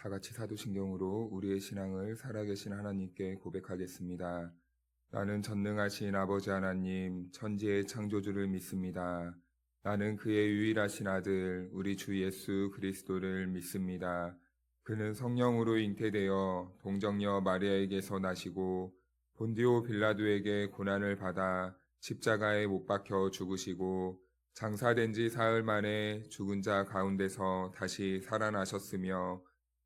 다 같이 사도신경으로 우리의 신앙을 살아계신 하나님께 고백하겠습니다. 나는 전능하신 아버지 하나님, 천지의 창조주를 믿습니다. 나는 그의 유일하신 아들, 우리 주 예수 그리스도를 믿습니다. 그는 성령으로 잉태되어 동정녀 마리아에게서 나시고 본디오 빌라도에게 고난을 받아 십자가에 못 박혀 죽으시고 장사된 지 사흘 만에 죽은 자 가운데서 다시 살아나셨으며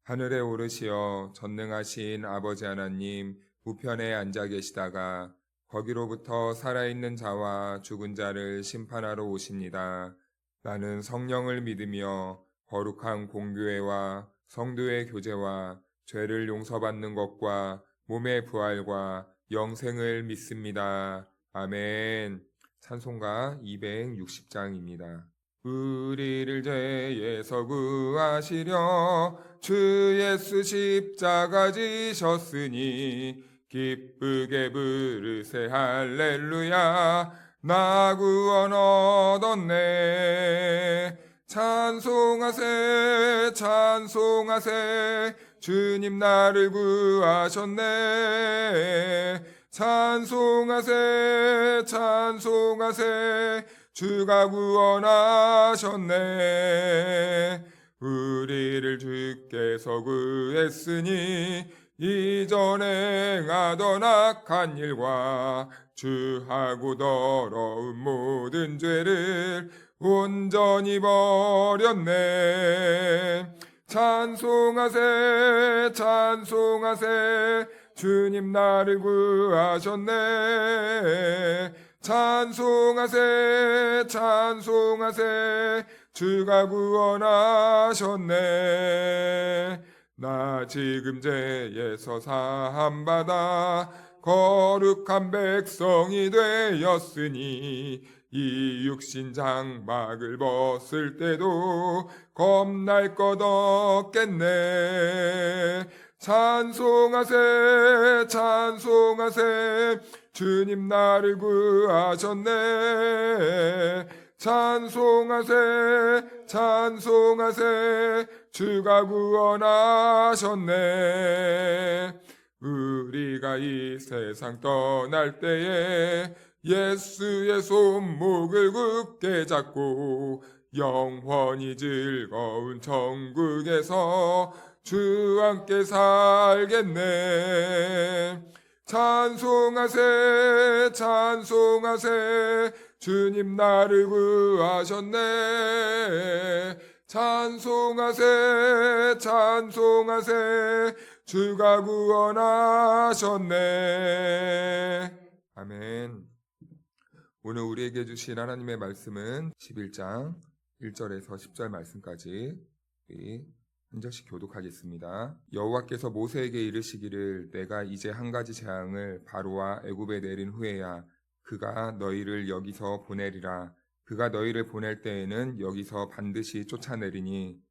하늘에 오르시어 전능하신 아버지 하나님 우편에 앉아 계시다가 거기로부터 살아있는 자와 죽은 자를 심판하러 오십니다. 나는 성령을 믿으며 거룩한 공교회와 성도의 교제와 죄를 용서받는 것과 몸의 부활과 영생을 믿습니다. 아멘. 찬송가 260장입니다. 우리를 죄에서 구하시려 주 예수 십자가 지셨으니 기쁘게 부르세 할렐루야 나 구원 얻었네. 찬송하세 찬송하세 주님 나를 구하셨네. 찬송하세 찬송하세 주가 구원하셨네. 우리를 주께서 구했으니 이전에 행하던 악한 일과 주하고 더러운 모든 죄를 온전히 버렸네. 찬송하세 찬송하세 주님 나를 구하셨네. 찬송하세 찬송하세 주가 구원하셨네. 나 지금 죄에서 사함받아 거룩한 백성이 되었으니 이 육신 장막을 벗을 때도 겁날 것 없겠네. 찬송하세 찬송하세 주님 나를 구하셨네. 찬송하세 찬송하세 주가 구원하셨네. 우리가 이 세상 떠날 때에 예수의 손목을 굳게 잡고 영원히 즐거운 천국에서 주와 함께 살겠네. 찬송하세 찬송하세 주님 나를 구하셨네. 찬송하세 찬송하세 주가 구원하셨네. 아멘. 오늘 우리에게 주신 하나님의 말씀은 11장 1절에서 10절 말씀까지 한 절씩 교독하겠습니다. 여호와께서 모세에게 이르시기를 내가 이제 한 가지 재앙을 바로와 애굽에 내린 후에야 그가 너희를 여기서 보내리라. 그가 너희를 보낼 때에는 여기서 반드시 쫓아내리니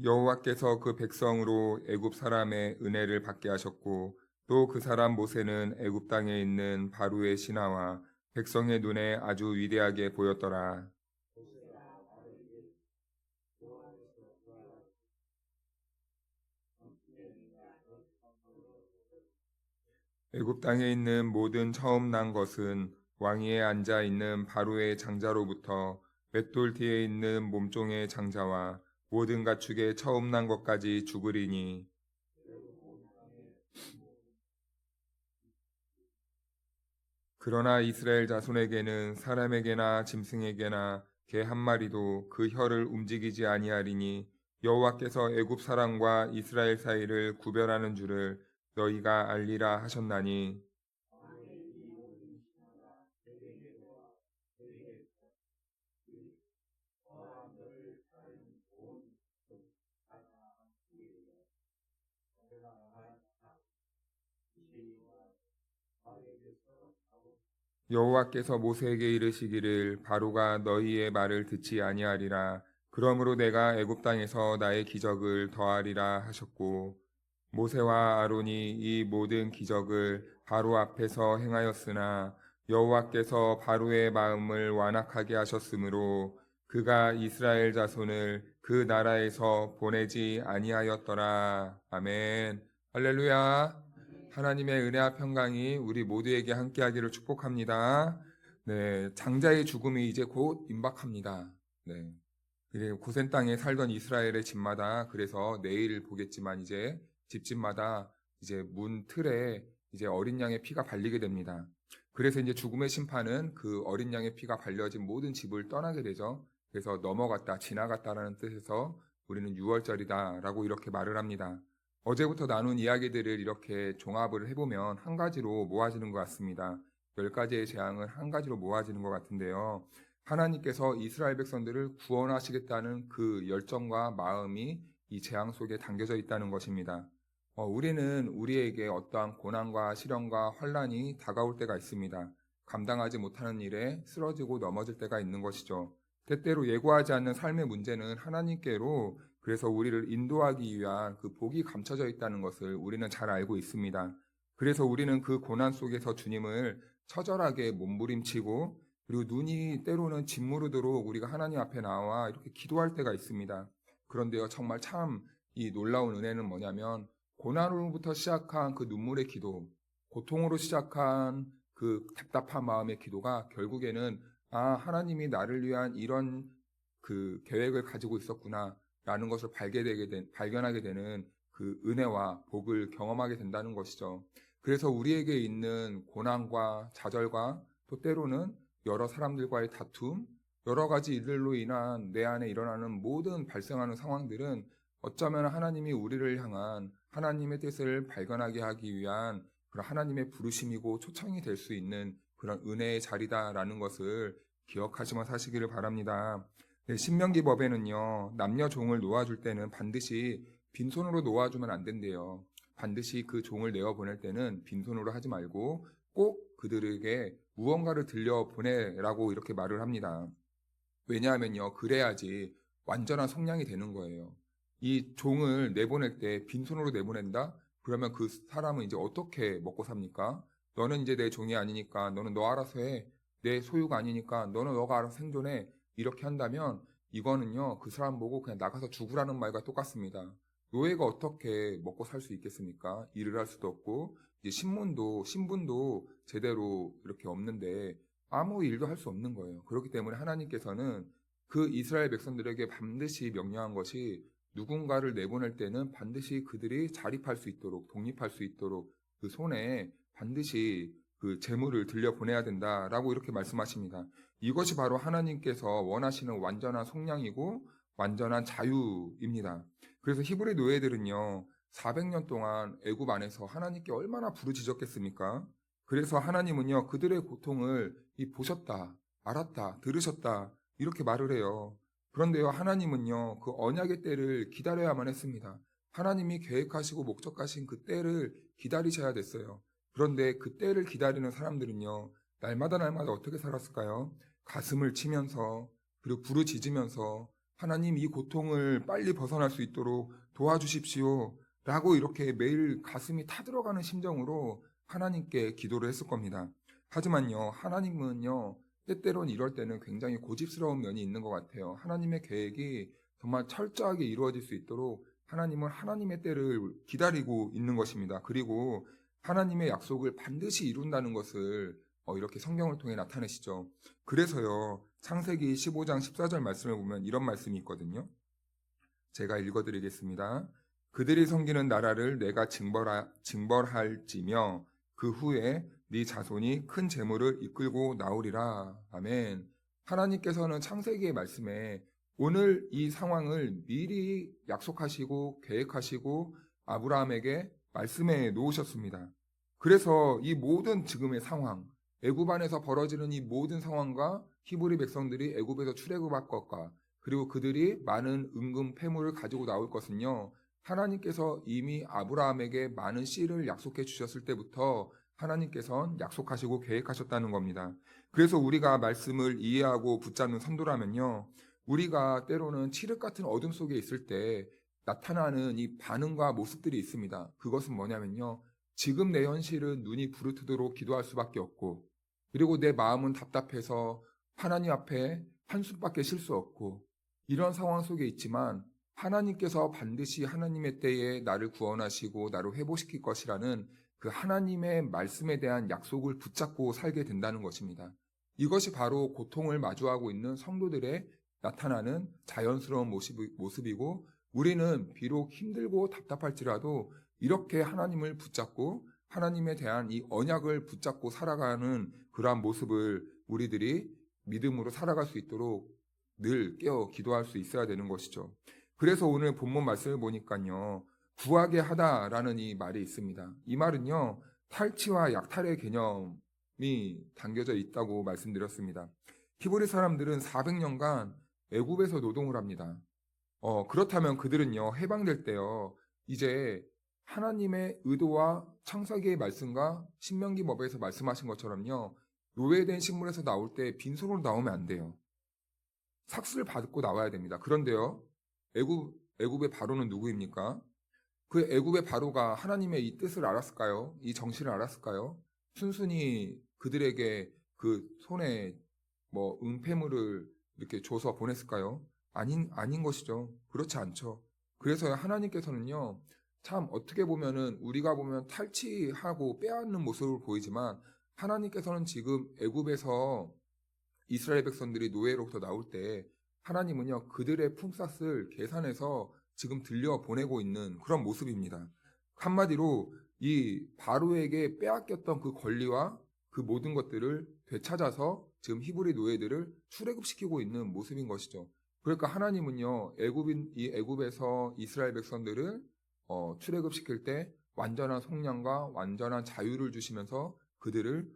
여호와께서 그 백성으로 애굽 사람의 은혜를 받게 하셨고 또 그 사람 모세는 애굽 땅에 있는 바로의 신하와 백성의 눈에 아주 위대하게 보였더라. 애굽 땅에 있는 모든 처음 난 것은 왕위에 앉아 있는 바로의 장자로부터 맷돌 뒤에 있는 몸종의 장자와 모든 가축의 처음 난 것까지 죽으리니 그러나 이스라엘 자손에게는 사람에게나 짐승에게나 개 한 마리도 그 혀를 움직이지 아니하리니 여호와께서 애굽 사람과 이스라엘 사이를 구별하는 줄을 너희가 알리라 하셨나니 여호와께서 모세에게 이르시기를 바로가 너희의 말을 듣지 아니하리라. 그러므로 내가 애굽 땅에서 나의 기적을 더하리라 하셨고 모세와 아론이 이 모든 기적을 바로 앞에서 행하였으나 여호와께서 바로의 마음을 완악하게 하셨으므로 그가 이스라엘 자손을 그 나라에서 보내지 아니하였더라. 아멘. 할렐루야. 하나님의 은혜와 평강이 우리 모두에게 함께하기를 축복합니다. 네, 장자의 죽음이 이제 곧 임박합니다. 네. 그리고 고센 땅에 살던 이스라엘의 집마다, 그래서 내일 보겠지만 이제 집집마다 이제 문 틀에 이제 어린 양의 피가 발리게 됩니다. 그래서 이제 죽음의 심판은 그 어린 양의 피가 발려진 모든 집을 떠나게 되죠. 그래서 넘어갔다, 지나갔다라는 뜻에서 우리는 유월절이다라고 이렇게 말을 합니다. 어제부터 나눈 이야기들을 이렇게 종합을 해보면 한 가지로 모아지는 것 같습니다. 10가지의 재앙은 한 가지로 모아지는 것 같은데요. 하나님께서 이스라엘 백성들을 구원하시겠다는 그 열정과 마음이 이 재앙 속에 담겨져 있다는 것입니다. 우리는 우리에게 어떠한 고난과 시련과 환란이 다가올 때가 있습니다. 감당하지 못하는 일에 쓰러지고 넘어질 때가 있는 것이죠. 때때로 예고하지 않는 삶의 문제는 하나님께로, 그래서 우리를 인도하기 위한 그 복이 감춰져 있다는 것을 우리는 잘 알고 있습니다. 그래서 우리는 그 고난 속에서 주님을 처절하게 몸부림치고, 그리고 눈이 때로는 짓무르도록 우리가 하나님 앞에 나와 이렇게 기도할 때가 있습니다. 그런데요, 정말 참 이 놀라운 은혜는 뭐냐면, 고난으로부터 시작한 그 눈물의 기도, 고통으로 시작한 그 답답한 마음의 기도가 결국에는 하나님이 나를 위한 이런 그 계획을 가지고 있었구나 라는 것을 발견하게 되는 그 은혜와 복을 경험하게 된다는 것이죠. 그래서 우리에게 있는 고난과 좌절과 또 때로는 여러 사람들과의 다툼, 여러 가지 일들로 인한 내 안에 일어나는 모든 발생하는 상황들은 어쩌면 하나님이 우리를 향한 하나님의 뜻을 발견하게 하기 위한 그런 하나님의 부르심이고 초청이 될 수 있는 그런 은혜의 자리다라는 것을 기억하시며 사시기를 바랍니다. 네, 신명기 법에는요, 남녀 종을 놓아줄 때는 반드시 빈손으로 놓아주면 안 된대요. 반드시 그 종을 내어보낼 때는 빈손으로 하지 말고 꼭 그들에게 무언가를 들려보내라고 이렇게 말을 합니다. 왜냐하면요, 그래야지 완전한 속량이 되는 거예요. 이 종을 내보낼 때 빈손으로 내보낸다? 그러면 그 사람은 이제 어떻게 먹고 삽니까? 너는 이제 내 종이 아니니까 너는 너 알아서 해. 내 소유가 아니니까 너는 너가 알아서 생존해. 이렇게 한다면 이거는요, 그 사람 보고 그냥 나가서 죽으라는 말과 똑같습니다. 노예가 어떻게 먹고 살 수 있겠습니까? 일을 할 수도 없고, 이제 신분도 제대로 이렇게 없는데 아무 일도 할 수 없는 거예요. 그렇기 때문에 하나님께서는 그 이스라엘 백성들에게 반드시 명령한 것이 누군가를 내보낼 때는 반드시 그들이 자립할 수 있도록, 독립할 수 있도록 그 손에 반드시 그 재물을 들려보내야 된다라고 이렇게 말씀하십니다. 이것이 바로 하나님께서 원하시는 완전한 속량이고 완전한 자유입니다. 그래서 히브리 노예들은요, 400년 동안 애굽 안에서 하나님께 얼마나 부르짖었겠습니까? 그래서 하나님은요, 그들의 고통을 보셨다, 알았다, 들으셨다 이렇게 말을 해요. 그런데요, 하나님은요, 그 언약의 때를 기다려야만 했습니다. 하나님이 계획하시고 목적하신 그 때를 기다리셔야 됐어요. 그런데 그 때를 기다리는 사람들은요, 날마다 어떻게 살았을까요? 가슴을 치면서, 그리고 부르짖으면서, 하나님 이 고통을 빨리 벗어날 수 있도록 도와주십시오. 라고 이렇게 매일 가슴이 타들어가는 심정으로 하나님께 기도를 했을 겁니다. 하지만요, 하나님은요, 때때론 이럴 때는 굉장히 고집스러운 면이 있는 것 같아요. 하나님의 계획이 정말 철저하게 이루어질 수 있도록 하나님은 하나님의 때를 기다리고 있는 것입니다. 그리고 하나님의 약속을 반드시 이룬다는 것을 이렇게 성경을 통해 나타내시죠. 그래서요, 창세기 15장 14절 말씀을 보면 이런 말씀이 있거든요. 제가 읽어드리겠습니다. 그들이 섬기는 나라를 내가 징벌할지며 그 후에 네 자손이 큰 재물을 이끌고 나오리라. 아멘. 하나님께서는 창세기의 말씀에 오늘 이 상황을 미리 약속하시고 계획하시고 아브라함에게 말씀해 놓으셨습니다. 그래서 이 모든 지금의 상황, 애굽 안에서 벌어지는 이 모든 상황과 히브리 백성들이 애굽에서 출애굽할 것과 그리고 그들이 많은 은금 패물을 가지고 나올 것은요, 하나님께서 이미 아브라함에게 많은 씨를 약속해 주셨을 때부터 하나님께서는 약속하시고 계획하셨다는 겁니다. 그래서 우리가 말씀을 이해하고 붙잡는 선도라면요, 우리가 때로는 칠흑 같은 어둠 속에 있을 때 나타나는 이 반응과 모습들이 있습니다. 그것은 뭐냐면요, 지금 내 현실은 눈이 부르트도록 기도할 수밖에 없고, 그리고 내 마음은 답답해서 하나님 앞에 한숨밖에 쉴 수 없고 이런 상황 속에 있지만 하나님께서 반드시 하나님의 때에 나를 구원하시고 나를 회복시킬 것이라는 그 하나님의 말씀에 대한 약속을 붙잡고 살게 된다는 것입니다. 이것이 바로 고통을 마주하고 있는 성도들의 나타나는 자연스러운 모습이고 우리는 비록 힘들고 답답할지라도 이렇게 하나님을 붙잡고 하나님에 대한 이 언약을 붙잡고 살아가는 그러한 모습을 우리들이 믿음으로 살아갈 수 있도록 늘 깨어 기도할 수 있어야 되는 것이죠. 그래서 오늘 본문 말씀을 보니까요. 구하게 하다라는 이 말이 있습니다. 이 말은요. 탈취와 약탈의 개념이 담겨져 있다고 말씀드렸습니다. 히브리 사람들은 400년간 애굽에서 노동을 합니다. 그렇다면 그들은요. 해방될 때요. 이제 하나님의 의도와 창세기의 말씀과 신명기 법에서 말씀하신 것처럼요. 노예된 식물에서 나올 때 빈손으로 나오면 안 돼요. 삭스를 받고 나와야 됩니다. 그런데요. 애굽의 바로는 누구입니까? 그 애굽의 바로가 하나님의 이 뜻을 알았을까요? 이 정신을 알았을까요? 순순히 그들에게 그 손에 은폐물을 이렇게 줘서 보냈을까요? 아닌 것이죠. 그렇지 않죠. 그래서 하나님께서는요, 참 어떻게 보면은 우리가 보면 탈취하고 빼앗는 모습을 보이지만 하나님께서는 지금 애굽에서 이스라엘 백성들이 노예로부터 나올 때 하나님은요 그들의 품삯을 계산해서 지금 들려 보내고 있는 그런 모습입니다. 한마디로 이 바로에게 빼앗겼던 그 권리와 그 모든 것들을 되찾아서 지금 히브리 노예들을 출애굽시키고 있는 모습인 것이죠. 그러니까 하나님은요 이 애굽에서 이스라엘 백성들을 출애굽시킬 때 완전한 속량과 완전한 자유를 주시면서 그들을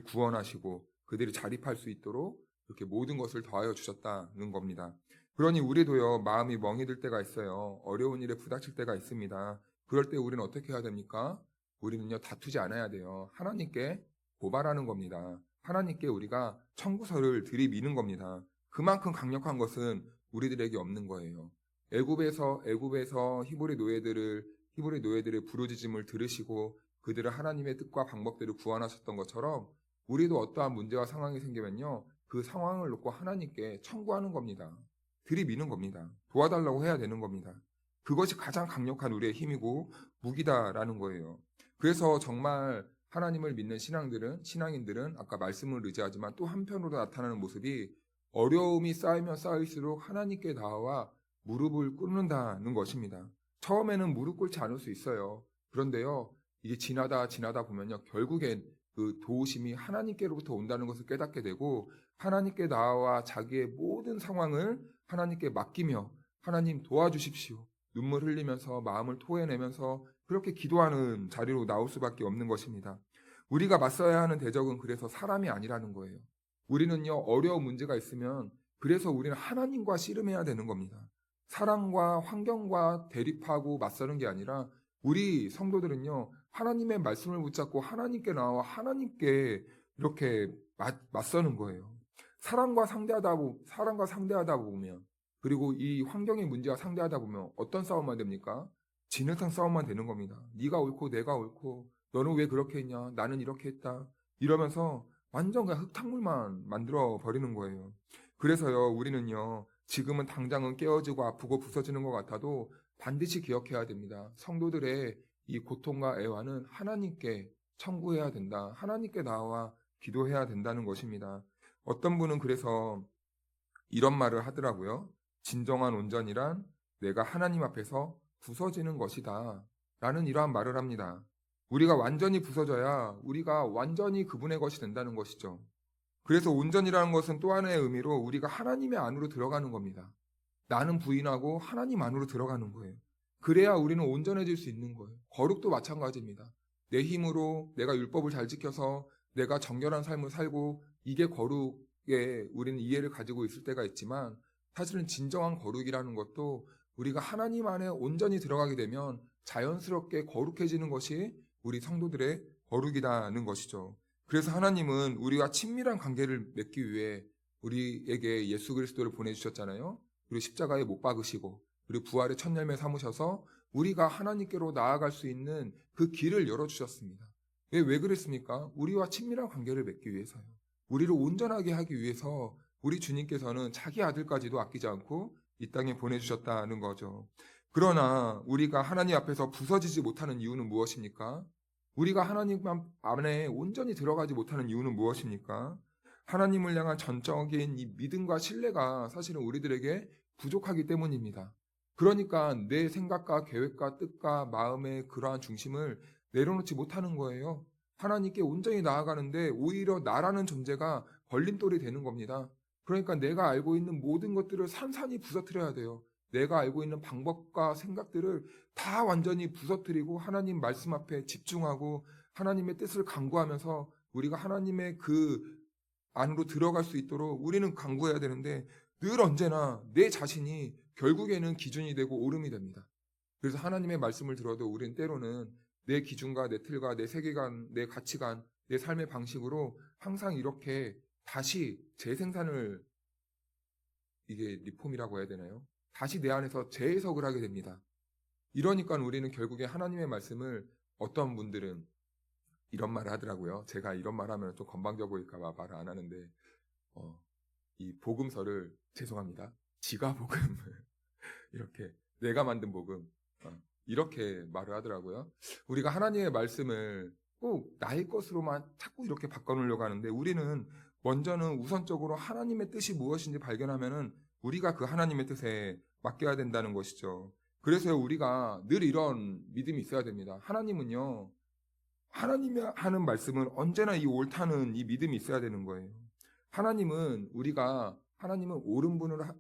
구원하시고 그들이 자립할 수 있도록 이렇게 모든 것을 더하여 주셨다는 겁니다. 그러니 우리도요 마음이 멍이 들 때가 있어요. 어려운 일에 부닥칠 때가 있습니다. 그럴 때 우리는 어떻게 해야 됩니까? 우리는요 다투지 않아야 돼요. 하나님께 고발하는 겁니다. 하나님께 우리가 청구서를 들이미는 겁니다. 그만큼 강력한 것은 우리들에게 없는 거예요. 애굽에서 히브리 노예들의 부르짖음을 들으시고 그들을 하나님의 뜻과 방법대로 구원하셨던 것처럼 우리도 어떠한 문제와 상황이 생기면요 그 상황을 놓고 하나님께 청구하는 겁니다. 들이미는 겁니다. 도와달라고 해야 되는 겁니다. 그것이 가장 강력한 우리의 힘이고 무기다라는 거예요. 그래서 정말 하나님을 믿는 신앙인들은 아까 말씀을 의지하지만 또 한편으로 나타나는 모습이 어려움이 쌓이면 쌓일수록 하나님께 나와 무릎을 꿇는다는 것입니다. 처음에는 무릎 꿇지 않을 수 있어요. 그런데요, 이게 지나다 보면요, 결국엔 그 도우심이 하나님께로부터 온다는 것을 깨닫게 되고 하나님께 나와 자기의 모든 상황을 하나님께 맡기며 하나님 도와주십시오. 눈물 흘리면서 마음을 토해내면서 그렇게 기도하는 자리로 나올 수밖에 없는 것입니다. 우리가 맞서야 하는 대적은 그래서 사람이 아니라는 거예요. 우리는요 어려운 문제가 있으면 그래서 우리는 하나님과 씨름해야 되는 겁니다. 사람과 환경과 대립하고 맞서는 게 아니라 우리 성도들은요 하나님의 말씀을 붙잡고 하나님께 나와 하나님께 이렇게 맞서는 거예요. 사람과 상대하다 보면 그리고 이 환경의 문제와 상대하다 보면 어떤 싸움만 됩니까? 진흙탕 싸움만 되는 겁니다. 네가 옳고 내가 옳고 너는 왜 그렇게 했냐? 나는 이렇게 했다. 이러면서 완전 그냥 흙탕물만 만들어 버리는 거예요. 그래서요 우리는요 지금은 당장은 깨어지고 아프고 부서지는 것 같아도 반드시 기억해야 됩니다. 성도들의 이 고통과 애환은 하나님께 청구해야 된다. 하나님께 나와 기도해야 된다는 것입니다. 어떤 분은 그래서 이런 말을 하더라고요. 진정한 온전이란 내가 하나님 앞에서 부서지는 것이다. 라는 이러한 말을 합니다. 우리가 완전히 부서져야 우리가 완전히 그분의 것이 된다는 것이죠. 그래서 온전이라는 것은 또 하나의 의미로 우리가 하나님의 안으로 들어가는 겁니다. 나는 부인하고 하나님 안으로 들어가는 거예요. 그래야 우리는 온전해질 수 있는 거예요. 거룩도 마찬가지입니다. 내 힘으로 내가 율법을 잘 지켜서 내가 정결한 삶을 살고 이게 거룩에 우리는 이해를 가지고 있을 때가 있지만 사실은 진정한 거룩이라는 것도 우리가 하나님 안에 온전히 들어가게 되면 자연스럽게 거룩해지는 것이 우리 성도들의 거룩이라는 것이죠. 그래서 하나님은 우리와 친밀한 관계를 맺기 위해 우리에게 예수 그리스도를 보내주셨잖아요. 그리고 십자가에 못 박으시고 그리고 부활의 첫 열매 삼으셔서 우리가 하나님께로 나아갈 수 있는 그 길을 열어주셨습니다. 왜 그랬습니까? 우리와 친밀한 관계를 맺기 위해서요. 우리를 온전하게 하기 위해서 우리 주님께서는 자기 아들까지도 아끼지 않고 이 땅에 보내주셨다는 거죠. 그러나 우리가 하나님 앞에서 부서지지 못하는 이유는 무엇입니까? 우리가 하나님 안에 온전히 들어가지 못하는 이유는 무엇입니까? 하나님을 향한 전적인 이 믿음과 신뢰가 사실은 우리들에게 부족하기 때문입니다. 그러니까 내 생각과 계획과 뜻과 마음의 그러한 중심을 내려놓지 못하는 거예요. 하나님께 온전히 나아가는데 오히려 나라는 존재가 걸림돌이 되는 겁니다. 그러니까 내가 알고 있는 모든 것들을 산산이 부서뜨려야 돼요. 내가 알고 있는 방법과 생각들을 다 완전히 부서뜨리고 하나님 말씀 앞에 집중하고 하나님의 뜻을 간구하면서 우리가 하나님의 그 안으로 들어갈 수 있도록 우리는 간구해야 되는데 늘 언제나 내 자신이 결국에는 기준이 되고 오름이 됩니다. 그래서 하나님의 말씀을 들어도 우리는 때로는 내 기준과 내 틀과 내 세계관, 내 가치관, 내 삶의 방식으로 항상 이렇게 다시 재생산을, 이게 리폼이라고 해야 되나요? 다시 내 안에서 재해석을 하게 됩니다. 이러니까 우리는 결국에 하나님의 말씀을, 어떤 분들은 이런 말을 하더라고요. 제가 이런 말 하면 좀 건방져 보일까 봐 말을 안 하는데 이 복음서를, 죄송합니다, 지가 복음 이렇게 내가 만든 복음 이렇게 말을 하더라고요. 우리가 하나님의 말씀을 꼭 나의 것으로만 자꾸 이렇게 바꿔놓으려고 하는데 우리는 먼저는 우선적으로 하나님의 뜻이 무엇인지 발견하면은 우리가 그 하나님의 뜻에 맡겨야 된다는 것이죠. 그래서 우리가 늘 이런 믿음이 있어야 됩니다. 하나님은요, 하나님이 하는 말씀은 언제나 이 옳다는 이 믿음이 있어야 되는 거예요. 하나님은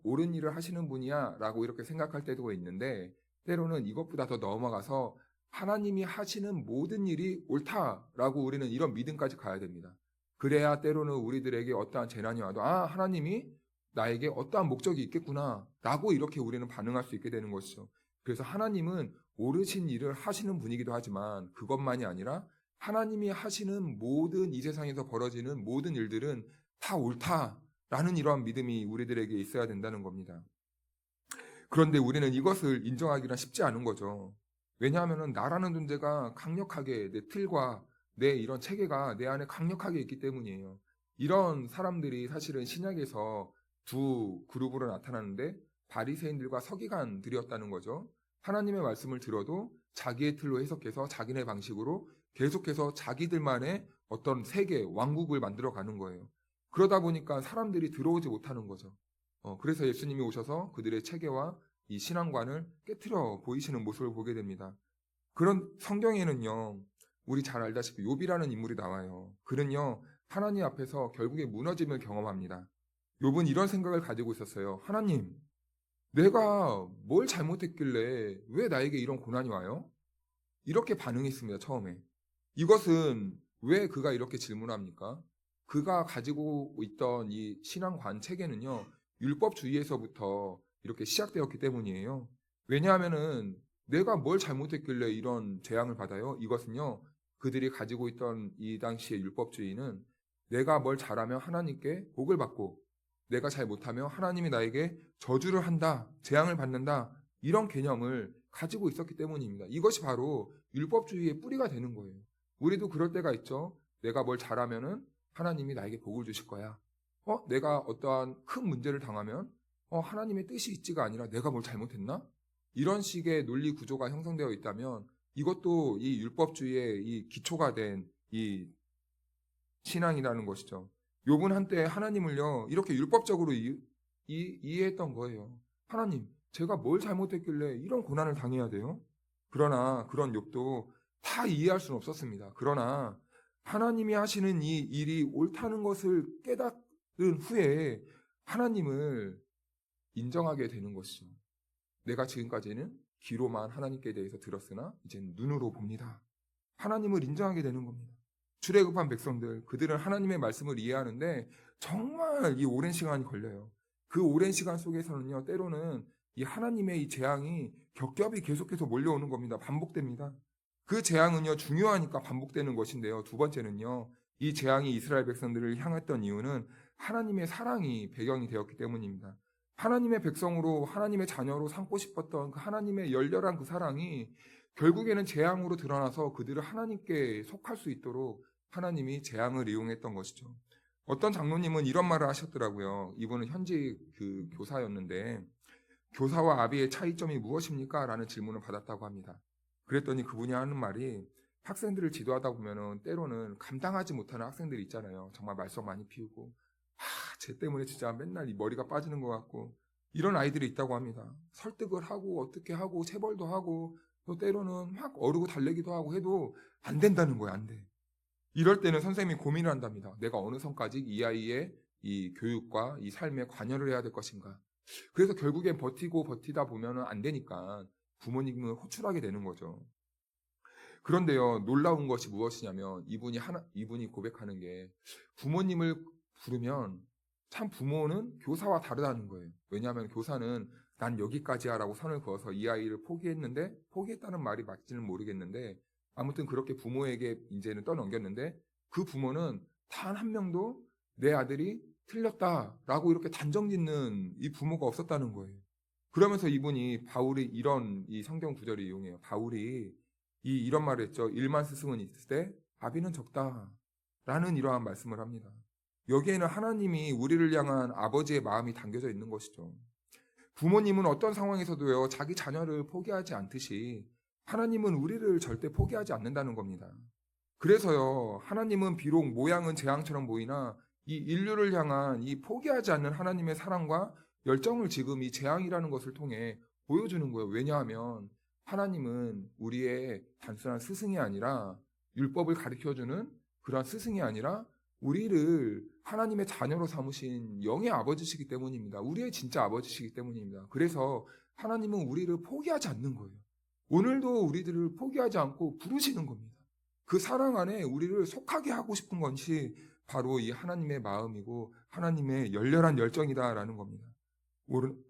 옳은 일을 하시는 분이야 라고 이렇게 생각할 때도 있는데 때로는 이것보다 더 넘어가서 하나님이 하시는 모든 일이 옳다라고 우리는 이런 믿음까지 가야 됩니다. 그래야 때로는 우리들에게 어떠한 재난이 와도 하나님이 나에게 어떠한 목적이 있겠구나 라고 이렇게 우리는 반응할 수 있게 되는 것이죠. 그래서 하나님은 옳으신 일을 하시는 분이기도 하지만 그것만이 아니라 하나님이 하시는 모든 이 세상에서 벌어지는 모든 일들은 다 옳다라는 이러한 믿음이 우리들에게 있어야 된다는 겁니다. 그런데 우리는 이것을 인정하기가 쉽지 않은 거죠. 왜냐하면 나라는 존재가 강력하게 내 틀과 내 이런 체계가 내 안에 강력하게 있기 때문이에요. 이런 사람들이 사실은 신약에서 두 그룹으로 나타나는데 바리새인들과 서기관들이었다는 거죠. 하나님의 말씀을 들어도 자기의 틀로 해석해서 자기네 방식으로 계속해서 자기들만의 어떤 세계, 왕국을 만들어가는 거예요. 그러다 보니까 사람들이 들어오지 못하는 거죠. 그래서 예수님이 오셔서 그들의 체계와 이 신앙관을 깨트려 보이시는 모습을 보게 됩니다. 그런 성경에는요, 우리 잘 알다시피 욥이라는 인물이 나와요. 그는요, 하나님 앞에서 결국에 무너짐을 경험합니다. 욥은 이런 생각을 가지고 있었어요. 하나님, 내가 뭘 잘못했길래 왜 나에게 이런 고난이 와요? 이렇게 반응했습니다, 처음에. 이것은 왜 그가 이렇게 질문합니까? 그가 가지고 있던 이 신앙관 체계는요, 율법주의에서부터 이렇게 시작되었기 때문이에요. 왜냐하면은 내가 뭘 잘못했길래 이런 재앙을 받아요? 이것은요, 그들이 가지고 있던 이 당시의 율법주의는 내가 뭘 잘하면 하나님께 복을 받고 내가 잘 못하면 하나님이 나에게 저주를 한다, 재앙을 받는다, 이런 개념을 가지고 있었기 때문입니다. 이것이 바로 율법주의의 뿌리가 되는 거예요. 우리도 그럴 때가 있죠. 내가 뭘 잘하면은 하나님이 나에게 복을 주실 거야. 내가 어떠한 큰 문제를 당하면 하나님의 뜻이 있지가 아니라 내가 뭘 잘못했나? 이런 식의 논리 구조가 형성되어 있다면 이것도 이 율법주의의 이 기초가 된 이 신앙이라는 것이죠. 욥은 한때 하나님을요, 이렇게 율법적으로 이해했던 거예요. 하나님, 제가 뭘 잘못했길래 이런 고난을 당해야 돼요? 그러나 그런 욥도 다 이해할 수는 없었습니다. 그러나 하나님이 하시는 이 일이 옳다는 것을 깨달은 후에 하나님을 인정하게 되는 것이죠. 내가 지금까지는 귀로만 하나님께 대해서 들었으나 이제는 눈으로 봅니다. 하나님을 인정하게 되는 겁니다. 출애굽한 백성들, 그들은 하나님의 말씀을 이해하는데 정말 이 오랜 시간이 걸려요. 그 오랜 시간 속에서는요, 때로는 이 하나님의 이 재앙이 겹겹이 계속해서 몰려오는 겁니다. 반복됩니다. 그 재앙은요, 중요하니까 반복되는 것인데요. 두 번째는요, 이 재앙이 이스라엘 백성들을 향했던 이유는 하나님의 사랑이 배경이 되었기 때문입니다. 하나님의 백성으로, 하나님의 자녀로 삼고 싶었던 그 하나님의 열렬한 그 사랑이 결국에는 재앙으로 드러나서 그들을 하나님께 속할 수 있도록 하나님이 재앙을 이용했던 것이죠. 어떤 장로님은 이런 말을 하셨더라고요. 이분은 현직 교사였는데 교사와 아비의 차이점이 무엇입니까? 라는 질문을 받았다고 합니다. 그랬더니 그분이 하는 말이 학생들을 지도하다 보면은 때로는 감당하지 못하는 학생들이 있잖아요. 정말 말썽 많이 피우고 쟤 때문에 진짜 맨날 이 머리가 빠지는 것 같고 이런 아이들이 있다고 합니다. 설득을 하고 어떻게 하고 체벌도 하고 또 때로는 막 어르고 달래기도 하고 해도 안 된다는 거예요. 안 돼. 이럴 때는 선생님이 고민을 한답니다. 내가 어느 선까지 이 아이의 이 교육과 이 삶에 관여를 해야 될 것인가. 그래서 결국엔 버티다 보면은 안 되니까 부모님을 호출하게 되는 거죠. 그런데요, 놀라운 것이 무엇이냐면 이분이 고백하는 게 부모님을 부르면 참 부모는 교사와 다르다는 거예요. 왜냐하면 교사는 난 여기까지야라고 선을 그어서 이 아이를 포기했다는 말이 맞지는 모르겠는데 아무튼 그렇게 부모에게 이제는 떠넘겼는데 그 부모는 단 한 명도 내 아들이 틀렸다라고 이렇게 단정짓는 이 부모가 없었다는 거예요. 그러면서 이분이 바울이 이 성경 구절을 이용해요. 바울이 이런 말을 했죠. 일만 스승은 있을 때 아비는 적다라는 이러한 말씀을 합니다. 여기에는 하나님이 우리를 향한 아버지의 마음이 담겨져 있는 것이죠. 부모님은 어떤 상황에서도요, 자기 자녀를 포기하지 않듯이 하나님은 우리를 절대 포기하지 않는다는 겁니다. 그래서요, 하나님은 비록 모양은 재앙처럼 보이나 이 인류를 향한 이 포기하지 않는 하나님의 사랑과 열정을 지금 이 재앙이라는 것을 통해 보여주는 거예요. 왜냐하면 하나님은 우리의 단순한 스승이 아니라 율법을 가르쳐주는 그런 스승이 아니라 우리를 하나님의 자녀로 삼으신 영의 아버지시기 때문입니다. 우리의 진짜 아버지시기 때문입니다. 그래서 하나님은 우리를 포기하지 않는 거예요. 오늘도 우리들을 포기하지 않고 부르시는 겁니다. 그 사랑 안에 우리를 속하게 하고 싶은 것이 바로 이 하나님의 마음이고 하나님의 열렬한 열정이다라는 겁니다.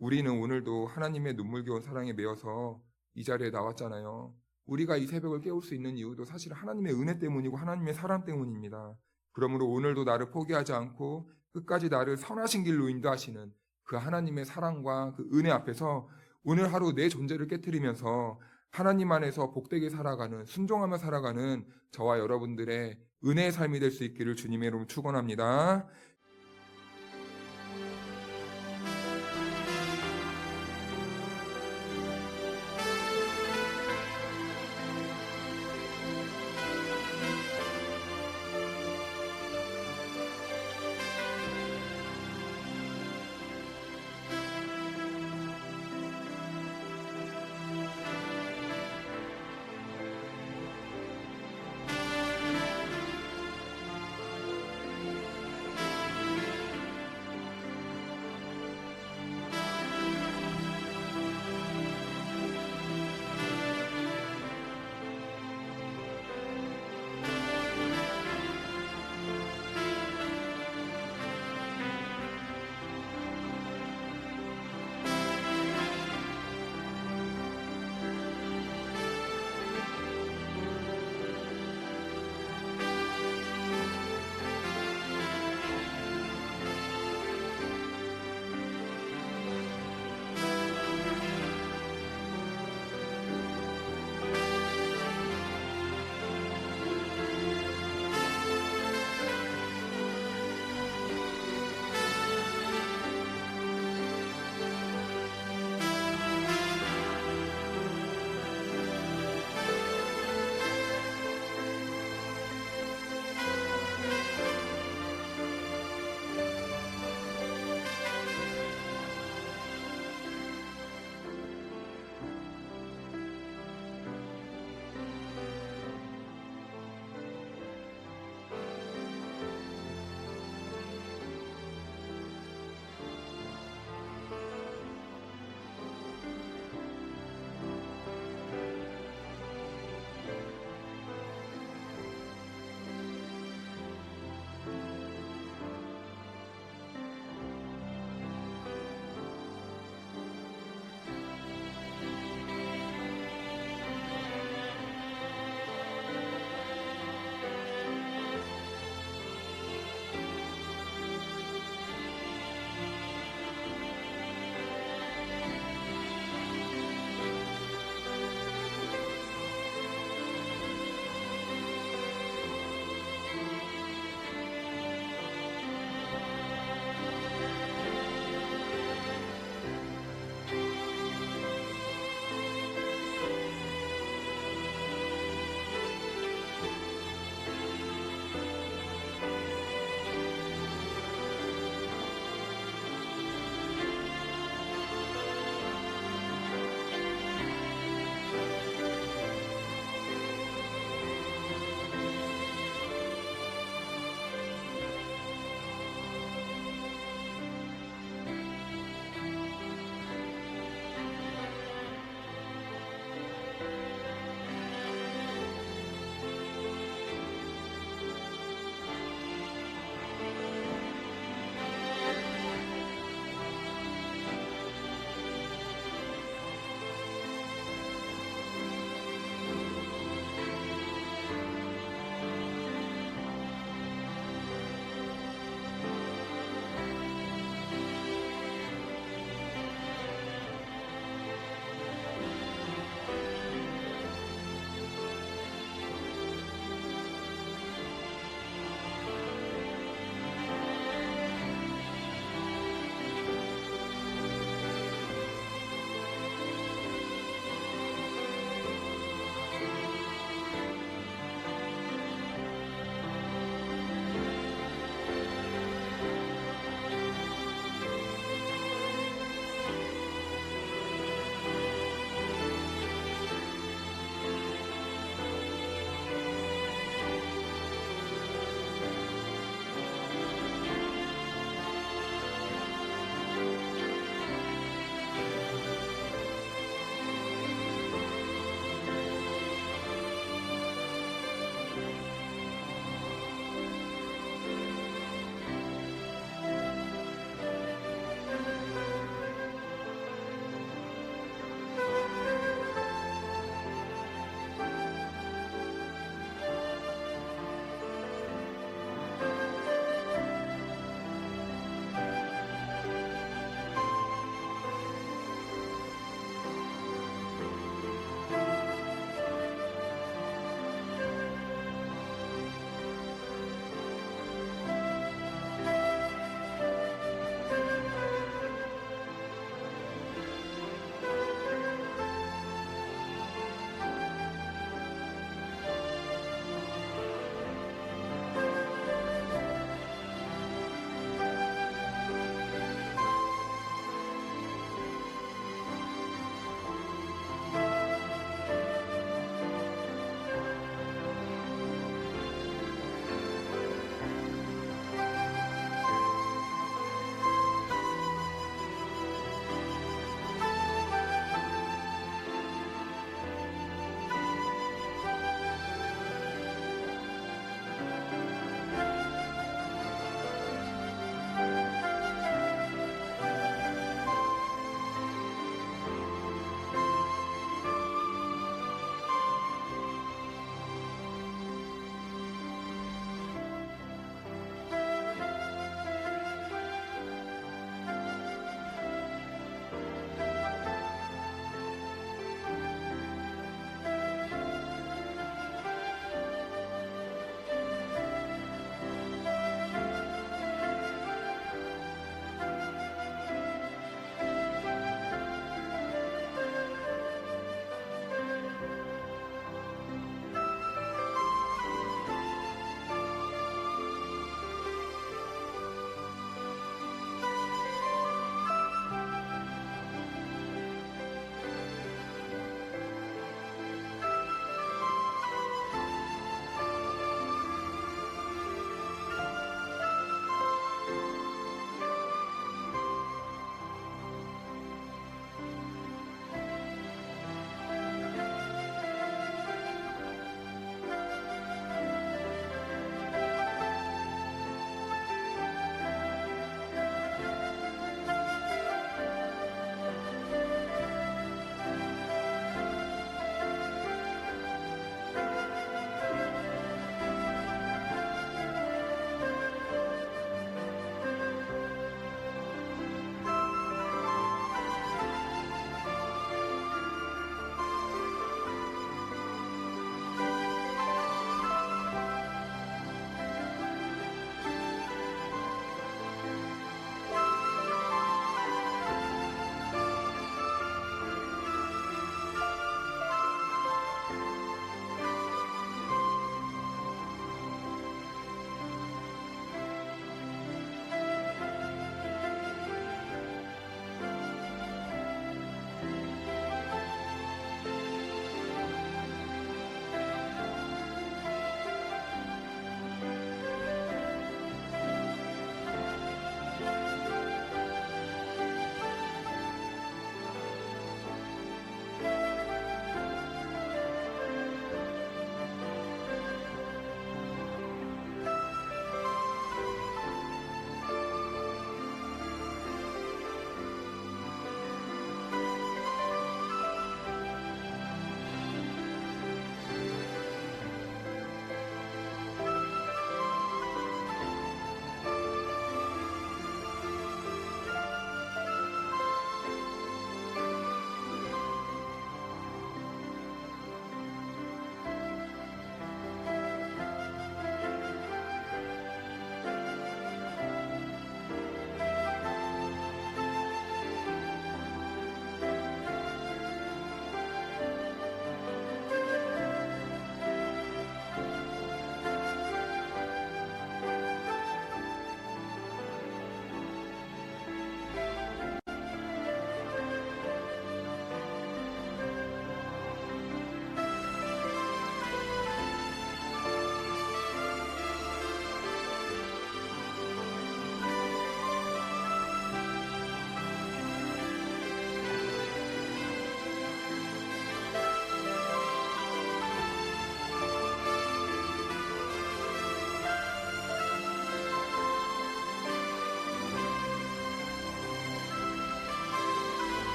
우리는 오늘도 하나님의 눈물겨운 사랑에 매여서 이 자리에 나왔잖아요. 우리가 이 새벽을 깨울 수 있는 이유도 사실 하나님의 은혜 때문이고 하나님의 사랑 때문입니다. 그러므로 오늘도 나를 포기하지 않고 끝까지 나를 선하신 길로 인도하시는 그 하나님의 사랑과 그 은혜 앞에서 오늘 하루 내 존재를 깨트리면서 하나님 안에서 복되게 살아가는, 순종하며 살아가는 저와 여러분들의 은혜의 삶이 될 수 있기를 주님의 이름으로 축원합니다.